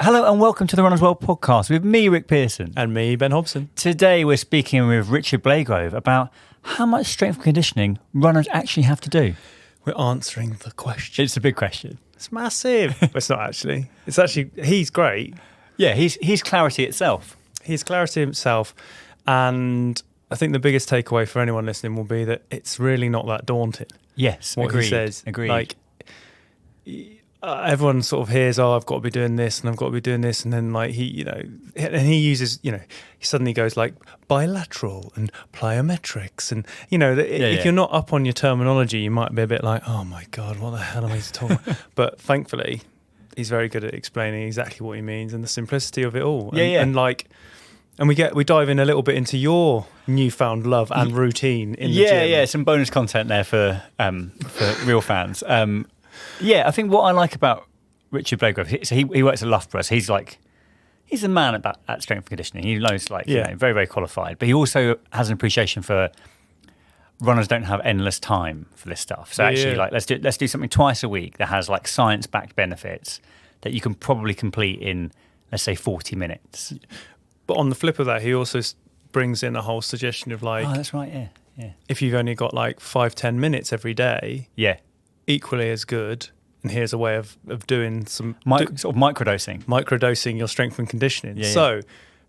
Hello and welcome to the Runners World podcast with me, Rick Pearson. And me, Ben Hobson. Today we're speaking with Richard Blagrove about how much strength and conditioning runners actually have to do. We're answering the question. It's a big question. It's massive. But it's not actually. It's actually, he's great. Yeah, he's clarity itself. He's clarity himself. And I think the biggest takeaway for anyone listening will be that it's really not that daunting. Yes, what agreed. He says. Agreed. Like, everyone sort of hears, I've got to be doing this and I've got to be doing this. And then like he uses, he suddenly goes like bilateral and plyometrics. And, if you're not up on your terminology, you might be a bit like, oh my God, what the hell am I talking about? But thankfully, he's very good at explaining exactly what he means and the simplicity of it all. And we dive in a little bit into your newfound love and routine in the gym. Yeah, some bonus content there for real fans. I think what I like about Richard Blagrove, so he works at Loughborough, so he's a man at strength and conditioning. He knows very, very qualified, but he also has an appreciation for runners don't have endless time for this stuff. So let's do something twice a week that has like science-backed benefits that you can probably complete in, let's say, 40 minutes. But on the flip of that, he also brings in a whole suggestion of like, oh, that's right, yeah. If you've only got like 5-10 minutes every day, equally as good. And here's a way of doing some sort of microdosing your strength and conditioning. Yeah, so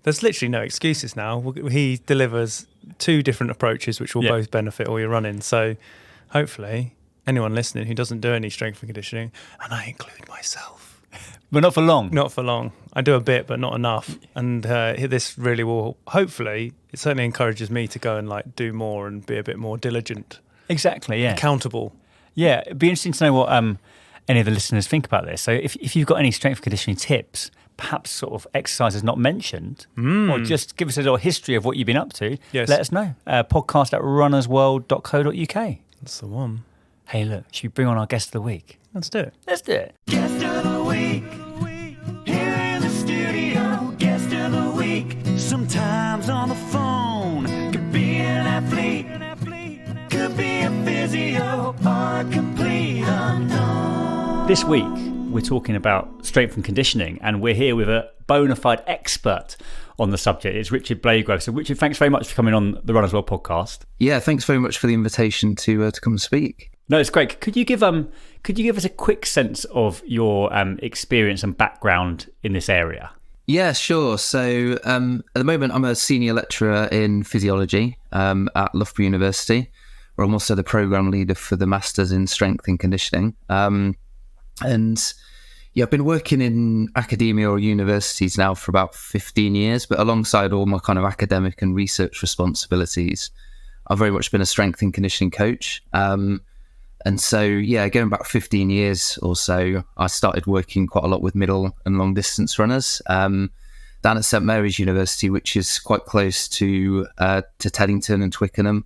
there's literally no excuses now. He delivers two different approaches which will both benefit all your running. So hopefully anyone listening who doesn't do any strength and conditioning, and I include myself. But not for long. Not for long. I do a bit, but not enough. And this really will, hopefully, it certainly encourages me to go and like do more and be a bit more diligent. Exactly, yeah. Accountable. Yeah, it'd be interesting to know what any of the listeners think about this. So if you've got any strength and conditioning tips, perhaps sort of exercises not mentioned, or just give us a little history of what you've been up to, let us know. podcast@runnersworld.co.uk. That's the one. Hey, look, should we bring on our guest of the week? Let's do it. Let's do it. Guest of the week. Here in the studio, guest of the week. Sometimes on the phone. Could be an athlete. Could be a physio or a complete unknown. This week, we're talking about strength and conditioning, and we're here with a bona fide expert on the subject. It's Richard Blagrove. So, Richard, thanks very much for coming on the Runners World podcast. Yeah, thanks very much for the invitation to come and speak. No, it's great. Could you give us a quick sense of your experience and background in this area? Yeah, sure. So at the moment, I'm a senior lecturer in physiology at Loughborough University, where I'm also the program leader for the Masters in Strength and Conditioning. I've been working in academia or universities now for about 15 years, but alongside all my kind of academic and research responsibilities, I've very much been a strength and conditioning coach. And so, going back 15 years or so, I started working quite a lot with middle and long distance runners down at St Mary's University, which is quite close to Teddington and Twickenham.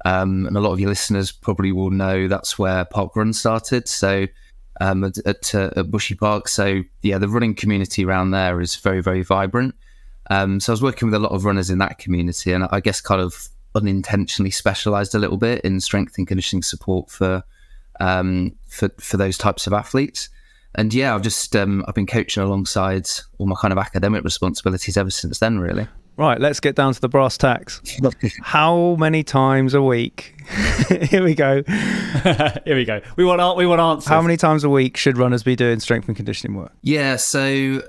And a lot of your listeners probably will know that's where Park Run started. So at Bushy Park. So the running community around there is very, very vibrant. So I was working with a lot of runners in that community, and I guess kind of unintentionally specialised a little bit in strength and conditioning support for those types of athletes. And I've just I've been coaching alongside all my kind of academic responsibilities ever since then, really. Right, let's get down to the brass tacks. How many times a week? Here we go. Here we go. We want answers. How many times a week should runners be doing strength and conditioning work? Yeah, so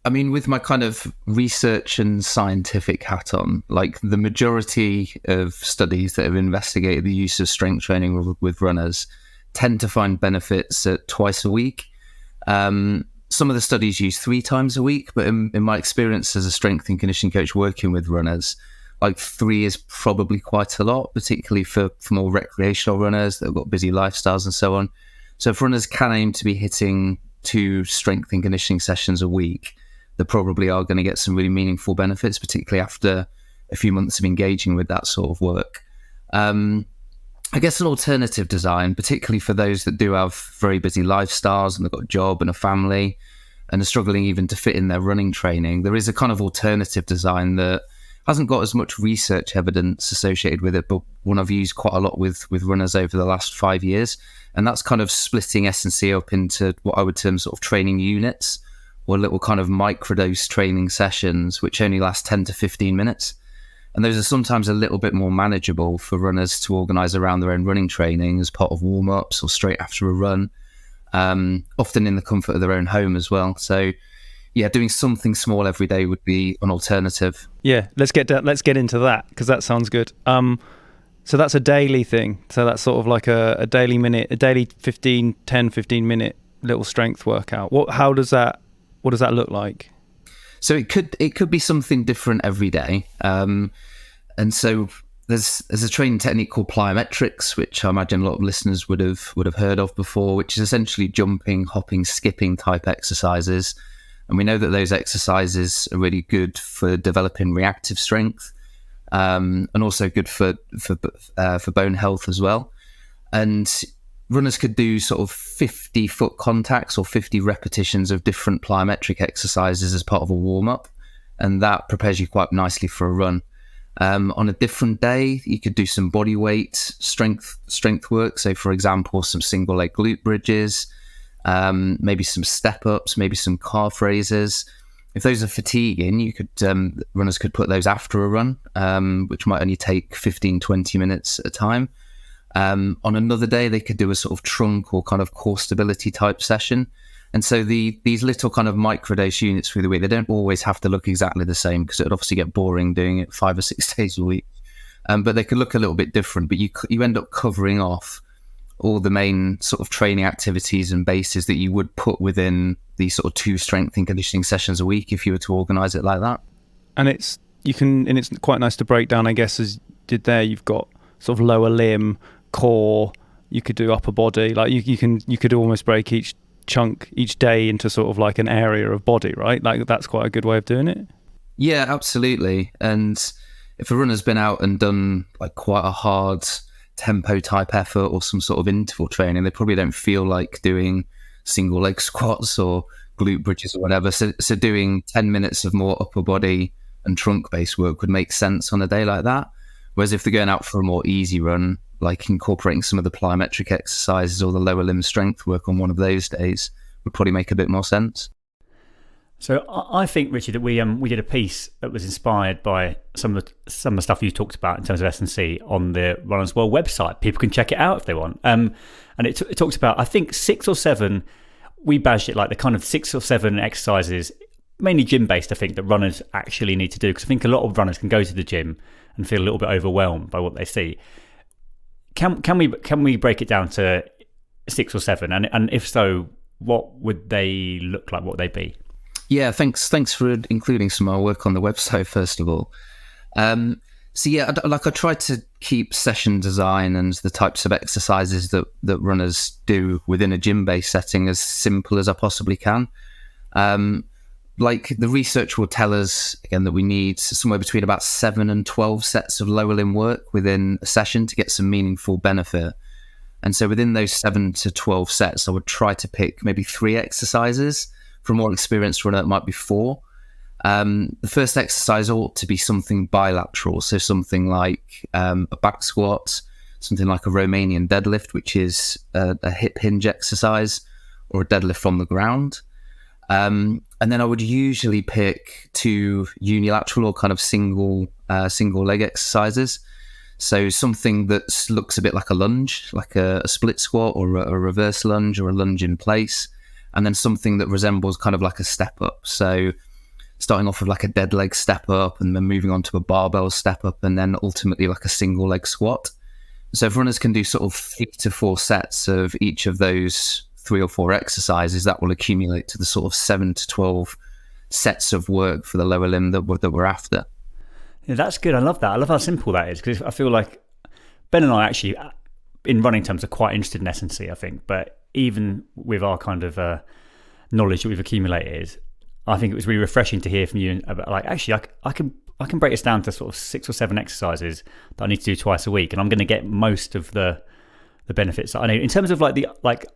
I mean, with my kind of research and scientific hat on, like the majority of studies that have investigated the use of strength training with runners tend to find benefits at twice a week. Some of the studies use 3 times a week, but in my experience as a strength and conditioning coach working with runners, like 3 is probably quite a lot, particularly for more recreational runners that have got busy lifestyles and so on. So if runners can aim to be hitting 2 strength and conditioning sessions a week, they probably are going to get some really meaningful benefits, particularly after a few months of engaging with that sort of work. I guess an alternative design, particularly for those that do have very busy lifestyles and they've got a job and a family and are struggling even to fit in their running training, there is a kind of alternative design that hasn't got as much research evidence associated with it, but one I've used quite a lot with runners over the last 5 years. And that's kind of splitting S&C up into what I would term sort of training units or little kind of microdose training sessions, which only last 10 to 15 minutes. And those are sometimes a little bit more manageable for runners to organise around their own running training as part of warm-ups or straight after a run, often in the comfort of their own home as well. So yeah, doing something small every day would be an alternative. Yeah, let's get into that, because that sounds good. So that's a daily thing. So that's sort of like a daily 10-15 minute little strength workout. What does that look like? So it could be something different every day. And so there's a training technique called plyometrics, which I imagine a lot of listeners would have heard of before, which is essentially jumping, hopping, skipping type exercises. And we know that those exercises are really good for developing reactive strength, and also good for bone health as well. And runners could do sort of 50 foot contacts or 50 repetitions of different plyometric exercises as part of a warm-up, and that prepares you quite nicely for a run. On a different day, you could do some body weight strength work. So, for example, some single leg glute bridges, maybe some step-ups, maybe some calf raises. If those are fatiguing, runners could put those after a run, which might only take 15-20 minutes at a time. On another day, they could do a sort of trunk or kind of core stability type session. And so these little kind of microdose units through the week, they don't always have to look exactly the same, because it would obviously get boring doing it 5 or 6 days a week. But they could look a little bit different, but you end up covering off all the main sort of training activities and bases that you would put within these sort of 2 strength and conditioning sessions a week if you were to organise it like that. And it's quite nice to break down, I guess, as you did there. You've got sort of lower limb, core, you could do upper body. Like you could almost break each chunk each day into sort of like an area of body, right? Like that's quite a good way of doing it. Yeah, absolutely. And if a runner's been out and done like quite a hard tempo type effort or some sort of interval training, they probably don't feel like doing single leg squats or glute bridges or whatever. So doing 10 minutes of more upper body and trunk based work would make sense on a day like that. Whereas if they're going out for a more easy run, like incorporating some of the plyometric exercises or the lower limb strength work on one of those days would probably make a bit more sense. So I think, Richard, that we did a piece that was inspired by some of the stuff you talked about in terms of S&C on the Runners World website. People can check it out if they want. And it talks about, I think, 6 or 7, we badged it like the kind of 6 or 7 exercises, mainly gym-based, I think, that runners actually need to do. Because I think a lot of runners can go to the gym and feel a little bit overwhelmed by what they see. Can we break it down to 6 or 7? And if so, what would they look like? What would they be? Yeah, thanks for including some of our work on the website, first of all. So yeah, I tried to keep session design and the types of exercises that runners do within a gym-based setting as simple as I possibly can. Like the research will tell us, again, that we need somewhere between about 7 and 12 sets of lower limb work within a session to get some meaningful benefit. And so within those 7 to 12 sets, I would try to pick maybe 3 exercises. For a more experienced runner, it might be 4. The first exercise ought to be something bilateral, so something like a back squat, something like a Romanian deadlift, which is a hip hinge exercise, or a deadlift from the ground. And then I would usually pick 2 unilateral or kind of single leg exercises. So something that looks a bit like a lunge, like a split squat or a reverse lunge or a lunge in place. And then something that resembles kind of like a step up. So starting off with like a dead leg step up and then moving on to a barbell step up and then ultimately like a single leg squat. So if runners can do sort of 3 to 4 sets of each of those 3 or 4 exercises, that will accumulate to the sort of 7 to 12 sets of work for the lower limb that we're after. Yeah, that's good. I love that. I love how simple that is, because I feel like Ben and I actually, in running terms, are quite interested in S&C, I think. But even with our kind of knowledge that we've accumulated, I think it was really refreshing to hear from you about, like, actually, I can break this down to sort of 6 or 7 exercises that I need to do twice a week, and I'm going to get most of the benefits that I need. In terms of like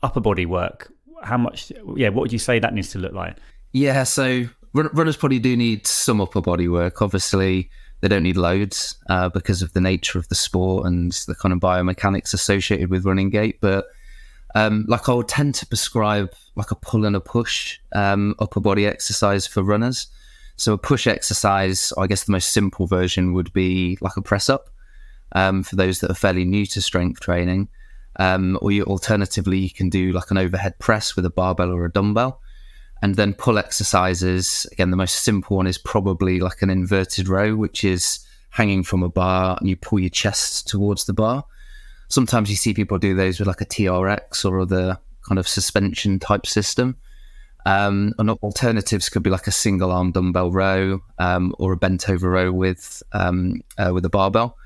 upper body work, how much? Yeah, what would you say that needs to look like? Yeah, so runners probably do need some upper body work. Obviously, they don't need loads because of the nature of the sport and the kind of biomechanics associated with running gait. But Like I would tend to prescribe like a pull and a push upper body exercise for runners. So a push exercise, I guess the most simple version would be like a press up for those that are fairly new to strength training. Alternatively, you can do like an overhead press with a barbell or a dumbbell. And then pull exercises, again, the most simple one is probably like an inverted row, which is hanging from a bar and you pull your chest towards the bar. Sometimes you see people do those with like a TRX or other kind of suspension type system. And alternatives could be like a single arm dumbbell row or a bent over row with a barbell.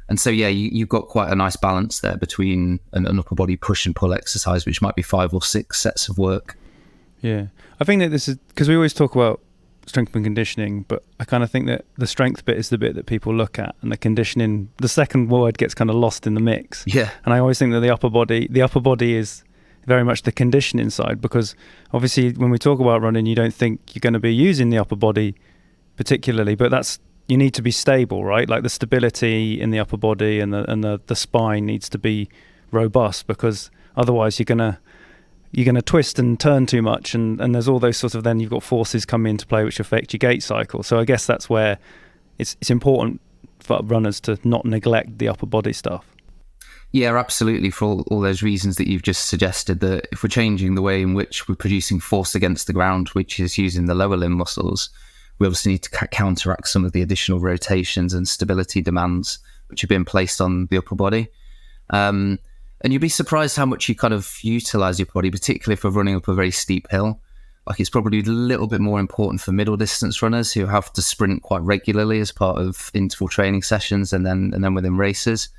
And so, yeah, you've got quite a nice balance there between an upper body push and pull exercise, which might be 5 or 6 sets of work. Yeah, I think that this is because we always talk about strength and conditioning, but I kind of think that the strength bit is the bit that people look at, and the conditioning, the second word gets kind of lost in the mix. Yeah, and I always think that the upper body is very much the conditioning side, because obviously when we talk about running, you don't think you're going to be using the upper body particularly, but you need to be stable, right? Like the stability in the upper body and the spine needs to be robust, because otherwise you're gonna twist and turn too much, and there's all those sorts of, then you've got forces come into play which affect your gait cycle. So I guess that's where it's important for runners to not neglect the upper body stuff. Yeah, absolutely, for all those reasons that you've just suggested, that if we're changing the way in which we're producing force against the ground, which is using the lower limb muscles, we obviously need to counteract some of the additional rotations and stability demands which are being placed on the upper body. And you'd be surprised how much you kind of utilize your body, particularly if we're running up a very steep hill. Like it's probably a little bit more important for middle distance runners who have to sprint quite regularly as part of interval training sessions and then within races.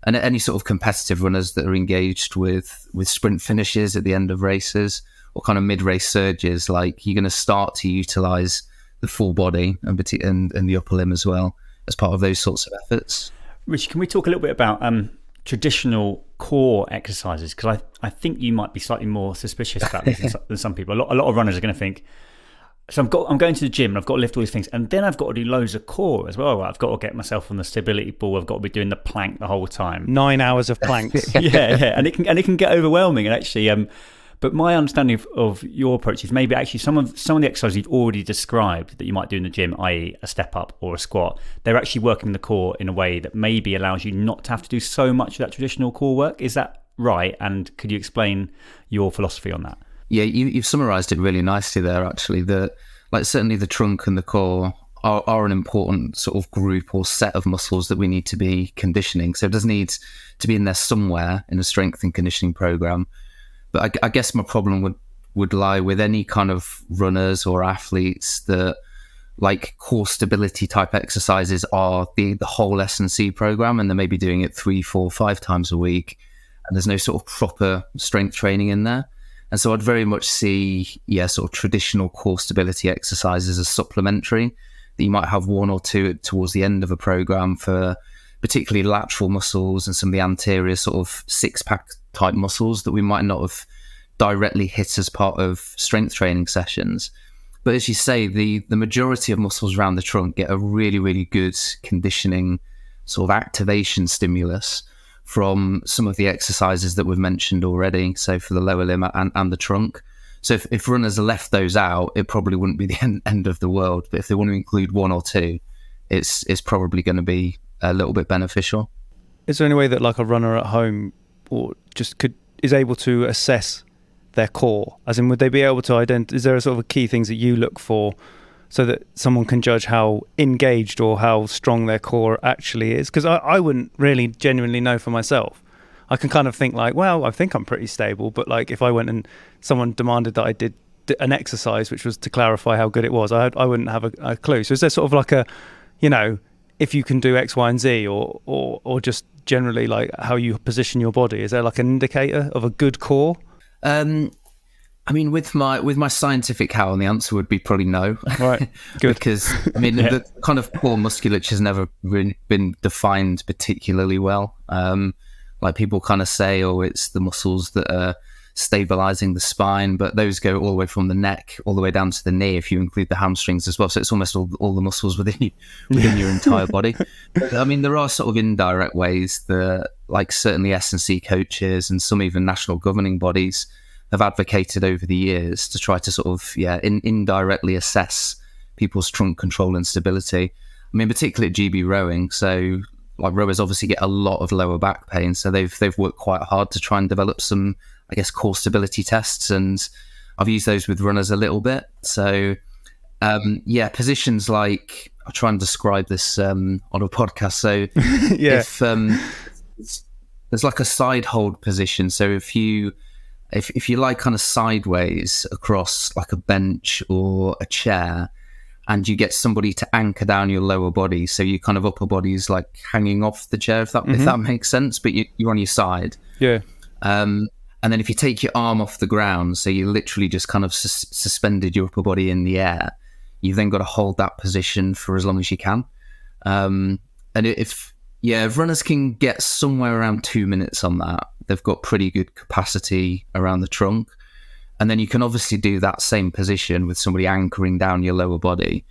And any sort of competitive runners that are engaged with sprint finishes at the end of races or kind of mid-race surges, like you're going to start to utilize the full body and the upper limb as well as part of those sorts of efforts. Richard, can we talk a little bit about traditional core exercises? Because I think you might be slightly more suspicious about this than some people. A lot of runners are going to think, so I'm going to the gym and I've got to lift all these things, and then I've got to do loads of core as well. I've got to get myself on the stability ball. I've got to be doing the plank the whole time. 9 hours of planks. yeah, and it can get overwhelming. And actually, but my understanding of your approach is maybe actually some of the exercises you've already described that you might do in the gym, i.e. a step up or a squat, they're actually working the core in a way that maybe allows you not to have to do so much of that traditional core work. Is that right? And could you explain your philosophy on that? Yeah, you've summarised it really nicely there, actually. Certainly the trunk and the core are an important sort of group or set of muscles that we need to be conditioning. So it does need to be in there somewhere in a strength and conditioning program. But I guess my problem would lie with any kind of runners or athletes that like core stability type exercises are the whole S&C program, and they may be doing it 3, 4, 5 times a week, and there's no sort of proper strength training in there. And so I'd very much see, sort of traditional core stability exercises as supplementary, that you might have 1 or 2 towards the end of a program for particularly lateral muscles and some of the anterior sort of six-pack type muscles that we might not have directly hit as part of strength training sessions. But as you say, the majority of muscles around the trunk get a really, really good conditioning sort of activation stimulus from some of the exercises that we've mentioned already. So for the lower limb and the trunk. So if runners left those out, it probably wouldn't be the end of the world. But if they want to include 1 or 2, it's probably going to be a little bit beneficial. Is there any way that like a runner at home or just is able to assess their core? As in, would they be able to is there a sort of key things that you look for so that someone can judge how engaged or how strong their core actually is? Because I wouldn't really genuinely know for myself. I can kind of think like, well, I think I'm pretty stable, but like if I went and someone demanded that I did an exercise which was to clarify how good it was, I wouldn't have a clue. So is there sort of like a, if you can do X, Y, and Z, or just generally like how you position your body? Is there like an indicator of a good core? I mean, with my scientific hat on, the answer would be probably no. Right, good. Because I mean, the kind of core musculature has never really been defined particularly well. Like people kind of say, it's the muscles that are stabilizing the spine, but those go all the way from the neck all the way down to the knee if you include the hamstrings as well. So it's almost all the muscles within your entire body. But, I mean, there are sort of indirect ways that, like, certainly S&C coaches and some even national governing bodies have advocated over the years to try to sort of indirectly assess people's trunk control and stability. I mean, particularly at GB rowing. So, like, rowers obviously get a lot of lower back pain, so they've worked quite hard to try and develop some, I guess, core stability tests, and I've used those with runners a little bit. So, positions like, I'll try and describe this on a podcast. So, if there's like a side hold position, so if you lie kind of sideways across like a bench or a chair, and you get somebody to anchor down your lower body, so your kind of upper body is like hanging off the chair, if that makes sense, but you're on your side. Yeah. And then if you take your arm off the ground, so you literally just kind of suspended your upper body in the air, you've then got to hold that position for as long as you can. And if runners can get somewhere around 2 minutes on that, they've got pretty good capacity around the trunk. And then you can obviously do that same position with somebody anchoring down your lower body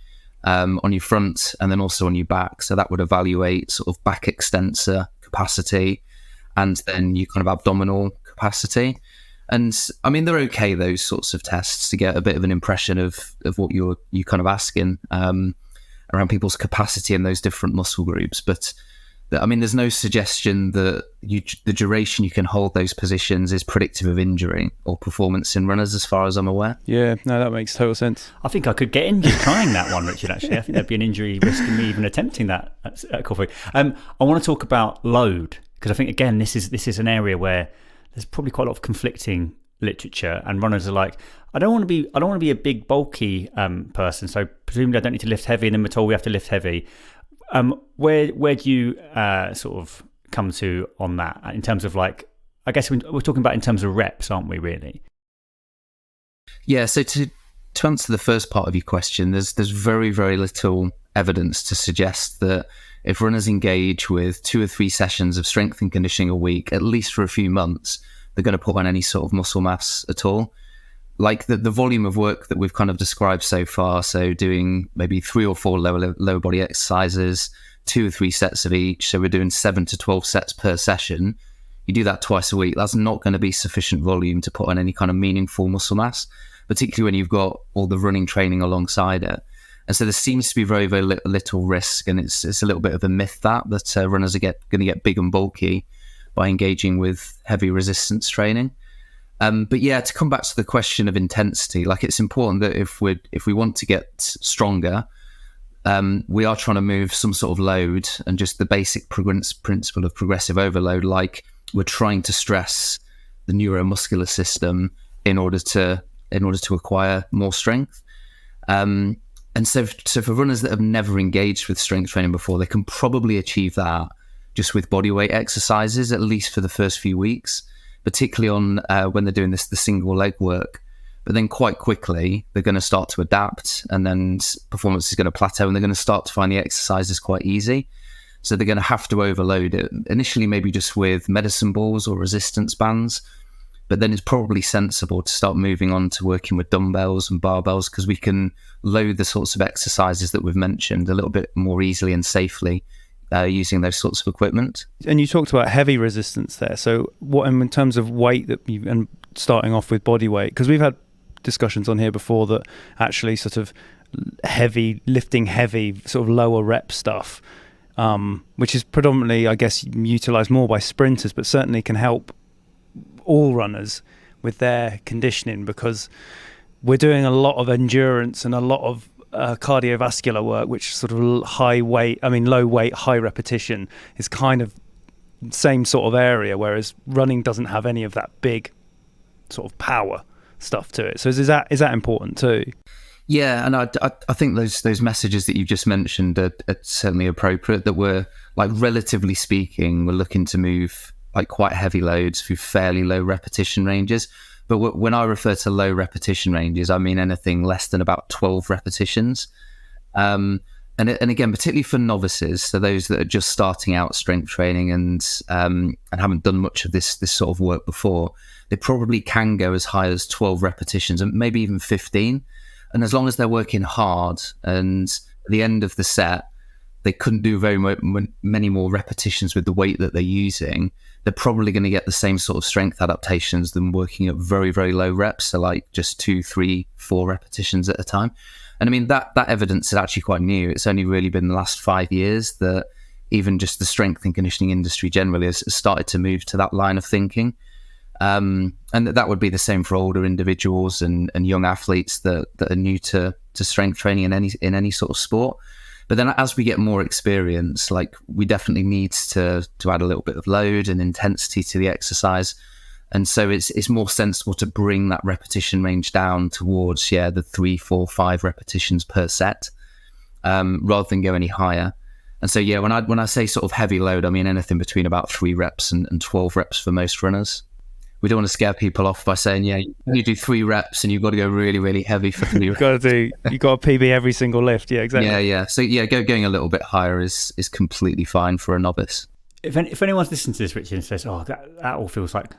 on your front and then also on your back. So that would evaluate sort of back extensor capacity and then your kind of abdominal capacity. And I mean, they're okay, those sorts of tests, to get a bit of an impression of what you're kind of asking around people's capacity in those different muscle groups. But I mean, there's no suggestion that the duration you can hold those positions is predictive of injury or performance in runners, as far as I'm aware. Yeah, no, that makes total sense. I think I could get injured trying that one, Richard, actually. I think there'd be an injury risk in me even attempting that at coffee. I want to talk about load, because I think, again, this is an area where there's probably quite a lot of conflicting literature, and runners are like, I don't want to be a big, bulky person, so presumably I don't need to lift heavy, and then we're told we have to lift heavy. Where do you sort of come to on that in terms of, like, I guess we're talking about in terms of reps, aren't we, really? Yeah, so to answer the first part of your question, there's very, very little evidence to suggest that if runners engage with 2 or 3 sessions of strength and conditioning a week, at least for a few months, they're going to put on any sort of muscle mass at all. Like the volume of work that we've kind of described so far, so doing maybe 3 or 4 lower body exercises, 2 or 3 sets of each, so we're doing 7 to 12 sets per session. You do that twice a week, that's not going to be sufficient volume to put on any kind of meaningful muscle mass, particularly when you've got all the running training alongside it. And so there seems to be very, very little risk, and it's a little bit of a myth that runners are going to get big and bulky by engaging with heavy resistance training. But yeah, to come back to the question of intensity, like, it's important that if we want to get stronger, we are trying to move some sort of load, and just the basic principle of progressive overload, like we're trying to stress the neuromuscular system in order to acquire more strength. And so for runners that have never engaged with strength training before, they can probably achieve that just with bodyweight exercises, at least for the first few weeks, particularly on when they're doing the single leg work. But then quite quickly, they're going to start to adapt, and then performance is going to plateau, and they're going to start to find the exercises quite easy. So they're going to have to overload it, initially maybe just with medicine balls or resistance bands, but then it's probably sensible to start moving on to working with dumbbells and barbells, because we can load the sorts of exercises that we've mentioned a little bit more easily and safely using those sorts of equipment. And you talked about heavy resistance there. So what in terms of weight and starting off with body weight, because we've had discussions on here before that actually sort of lifting heavy sort of lower rep stuff, which is predominantly, I guess, utilized more by sprinters, but certainly can help all runners with their conditioning, because we're doing a lot of endurance and a lot of cardiovascular work, which sort of low weight, high repetition is kind of same sort of area, whereas running doesn't have any of that big sort of power stuff to it. So is that important too? Yeah, and I think those messages that you just mentioned are certainly appropriate, that we're, like, relatively speaking, we're looking to move like quite heavy loads through fairly low repetition ranges. But when I refer to low repetition ranges, I mean anything less than about 12 repetitions. And again, particularly for novices, so those that are just starting out strength training and haven't done much of this sort of work before, they probably can go as high as 12 repetitions and maybe even 15. And as long as they're working hard and at the end of the set, they couldn't do many more repetitions with the weight that they're using, they're probably going to get the same sort of strength adaptations than working at very, very low reps. So like just 2, 3, 4 repetitions at a time. And I mean, that evidence is actually quite new. It's only really been the last 5 years that even just the strength and conditioning industry generally has started to move to that line of thinking. And that would be the same for older individuals and young athletes that are new to strength training in any sort of sport. But then as we get more experience, like we definitely need to add a little bit of load and intensity to the exercise. And so it's more sensible to bring that repetition range down towards, the 3, 4, 5 repetitions per set, rather than go any higher. And so, when I say sort of heavy load, I mean anything between about 3 reps and 12 reps for most runners. We don't want to scare people off by saying, you do 3 reps and you've got to go really, really heavy for 3 reps. You got to PB every single lift. Yeah, exactly. Yeah. So going a little bit higher is completely fine for a novice. If anyone's listening to this, Richard, and says, "Oh, that all feels like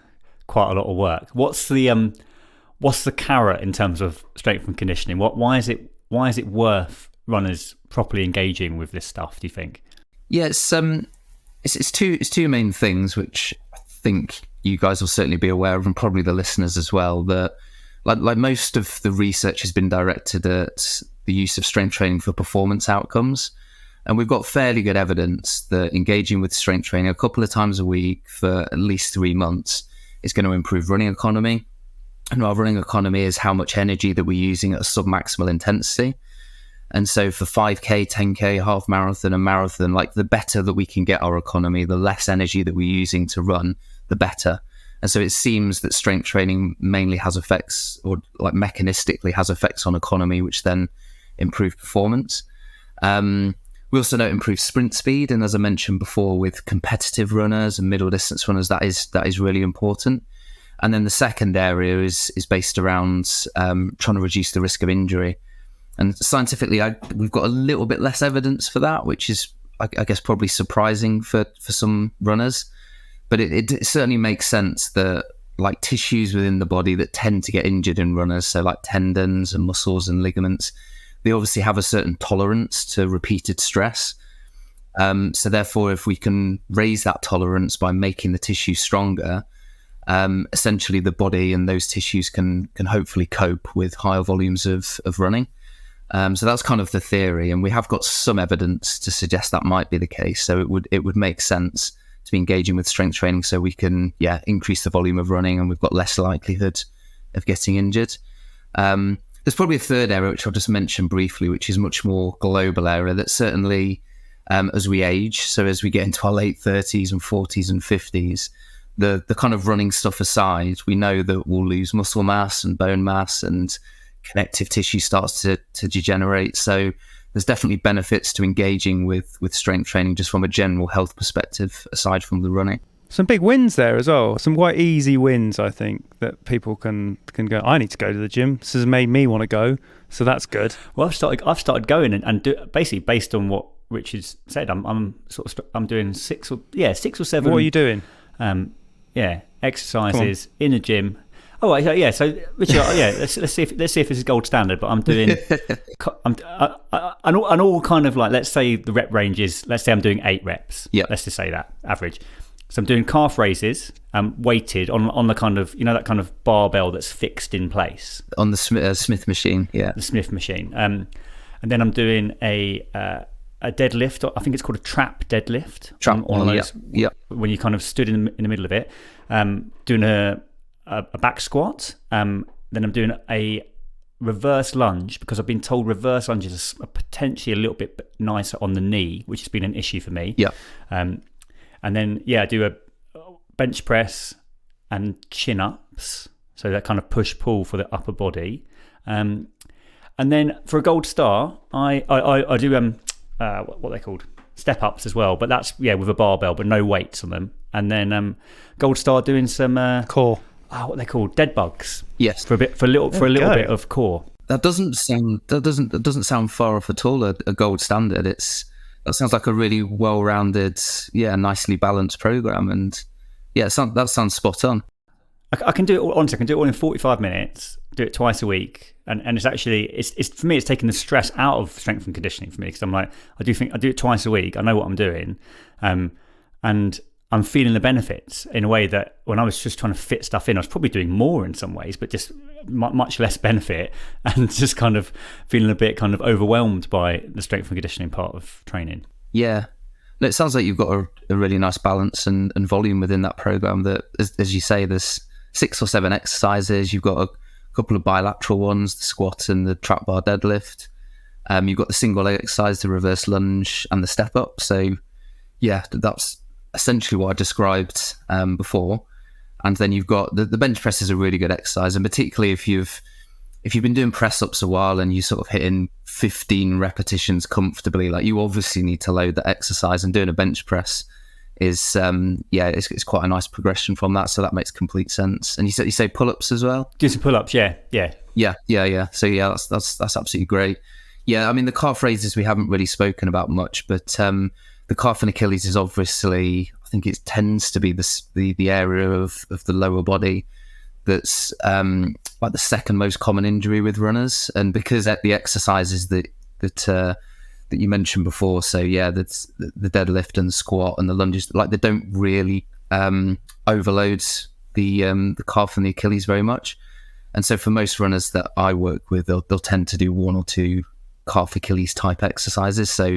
quite a lot of work," what's the carrot in terms of strength and conditioning? Why is it worth runners properly engaging with this stuff, do you think? Yeah, it's two main things which I think you guys will certainly be aware of, and probably the listeners as well, that like most of the research has been directed at the use of strength training for performance outcomes. And we've got fairly good evidence that engaging with strength training a couple of times a week for at least 3 months is going to improve running economy. And our running economy is how much energy that we're using at a submaximal intensity. And so for 5K, 10K, half marathon and marathon, like the better that we can get our economy, the less energy that we're using to run, the better. And so it seems that strength training mainly has effects, or like mechanistically has effects on economy, which then improve performance. We also know it improves sprint speed. And as I mentioned before, with competitive runners and middle distance runners, that is really important. And then the second area is based around trying to reduce the risk of injury. And scientifically, we've got a little bit less evidence for that, which is, I guess, probably surprising for some runners. But it certainly makes sense that like tissues within the body that tend to get injured in runners, so like tendons and muscles and ligaments, they obviously have a certain tolerance to repeated stress. So therefore, if we can raise that tolerance by making the tissue stronger, essentially the body and those tissues can hopefully cope with higher volumes of running. So that's kind of the theory, and we have got some evidence to suggest that might be the case. So it would make sense to be engaging with strength training so we can increase the volume of running, and we've got less likelihood of getting injured. There's probably a third area which I'll just mention briefly, which is much more global area that certainly as we age, so as we get into our late 30s and 40s and 50s, the kind of running stuff aside, we know that we'll lose muscle mass and bone mass, and connective tissue starts to degenerate. So there's definitely benefits to engaging with strength training just from a general health perspective, aside from the running. Some big wins there as well. Some quite easy wins, I think, that people can go, I need to go to the gym. This has made me want to go. So that's good. Well, I've started going and do, basically based on what Richard's said, I'm doing 6 or 7. What are you doing? Exercises in a gym. Oh, yeah. So, Richard, let's see if this is gold standard. But I'm doing, and all kind of like, let's say the rep range is, let's say I'm doing 8 reps. Yeah. Let's just say that average. So I'm doing calf raises, weighted on the kind of, that kind of barbell that's fixed in place on the Smith machine. Yeah, the Smith machine. And then I'm doing a deadlift. I think it's called a trap deadlift. On those, yeah. When you kind of stood in the middle of it, doing a back squat. Then I'm doing a reverse lunge, because I've been told reverse lunges are potentially a little bit nicer on the knee, which has been an issue for me. Yeah. And then I do a bench press and chin ups, so that kind of push pull for the upper body. And then for a gold star, I do what they're called, step ups as well, but that's with a barbell but no weights on them. And then gold star doing some core. What they call dead bugs. Yes. For a little bit of core. That doesn't sound far off at all. A gold standard. That sounds like a really well-rounded, nicely balanced program, and that sounds spot on. I can do it all. Honestly, I can do it all in 45 minutes. Do it twice a week, and it's actually it's for me. It's taking the stress out of strength and conditioning for me, because I'm like, I do it twice a week. I know what I'm doing, and I'm feeling the benefits in a way that when I was just trying to fit stuff in, I was probably doing more in some ways, but just much less benefit, and just kind of feeling a bit kind of overwhelmed by the strength and conditioning part of training. Yeah. No, it sounds like you've got a really nice balance and volume within that program. That, as you say, there's 6 or 7 exercises. You've got a couple of bilateral ones, the squat and the trap bar deadlift. You've got the single leg exercise, the reverse lunge, and the step up. So, that's essentially what I described before. And then you've got the bench press is a really good exercise, and particularly if you've been doing press ups a while and you sort of hitting 15 repetitions comfortably, like, you obviously need to load the exercise, and doing a bench press is it's quite a nice progression from that. So that makes complete sense. And you say pull ups as well? Do some pull ups, yeah. So that's absolutely great. Yeah, I mean, the calf raises we haven't really spoken about much, but the calf and Achilles is obviously, I think it tends to be the area of the lower body that's like the second most common injury with runners, and because the exercises that you mentioned before, so that's the deadlift and the squat and the lunges, like, they don't really overload the calf and the Achilles very much, and so for most runners that I work with, they'll tend to do 1 or 2 calf Achilles type exercises. So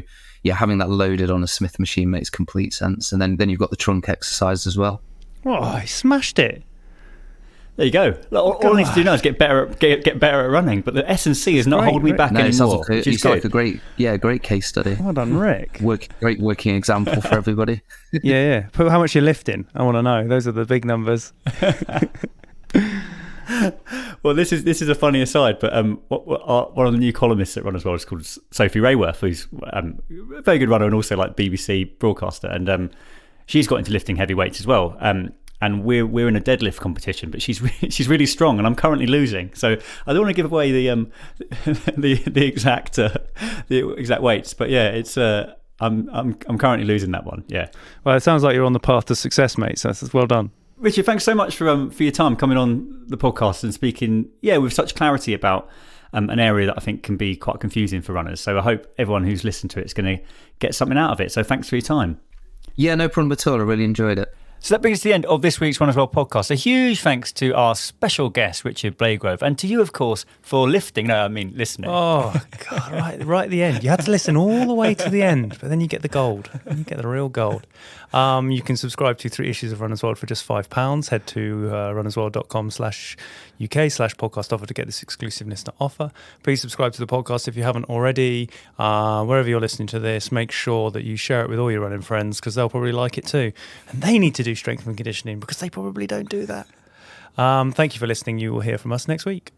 having that loaded on a Smith machine makes complete sense, and then you've got the trunk exercise as well. Oh, I smashed it. There you go. All I need to do now is get better at running, but the S&C is not holding me back anymore. It's like a great case study. Well done, Rick. Great working example for everybody. Yeah. Put how much you're lifting. I want to know. Those are the big numbers. Well, this is a funny aside, but one of the new columnists at Run As Well is called Sophie Rayworth, who's a very good runner and also like BBC broadcaster, and she's got into lifting heavy weights as well. And we're in a deadlift competition, but she's really strong, and I'm currently losing. So I don't want to give away the exact weights, but it's I'm currently losing that one. Yeah. Well, it sounds like you're on the path to success, mate. So that's well done. Richard, thanks so much for your time coming on the podcast and speaking with such clarity about an area that I think can be quite confusing for runners. So I hope everyone who's listened to it is going to get something out of it. So thanks for your time. Yeah, no problem at all. I really enjoyed it. So that brings us to the end of this week's Run As Well podcast. A huge thanks to our special guest, Richard Blagrove, and to you, of course, for listening. Oh, God, right at the end. You had to listen all the way to the end, but then you get the gold. You get the real gold. You can subscribe to 3 issues of Run As Well for just £5. Head to runasworld.com/UK/podcast offer to get this exclusive listener offer. Please subscribe to the podcast if you haven't already. Wherever you're listening to this, make sure that you share it with all your running friends, because they'll probably like it too. And they need to do strength and conditioning, because they probably don't do that. Thank you for listening. You will hear from us next week.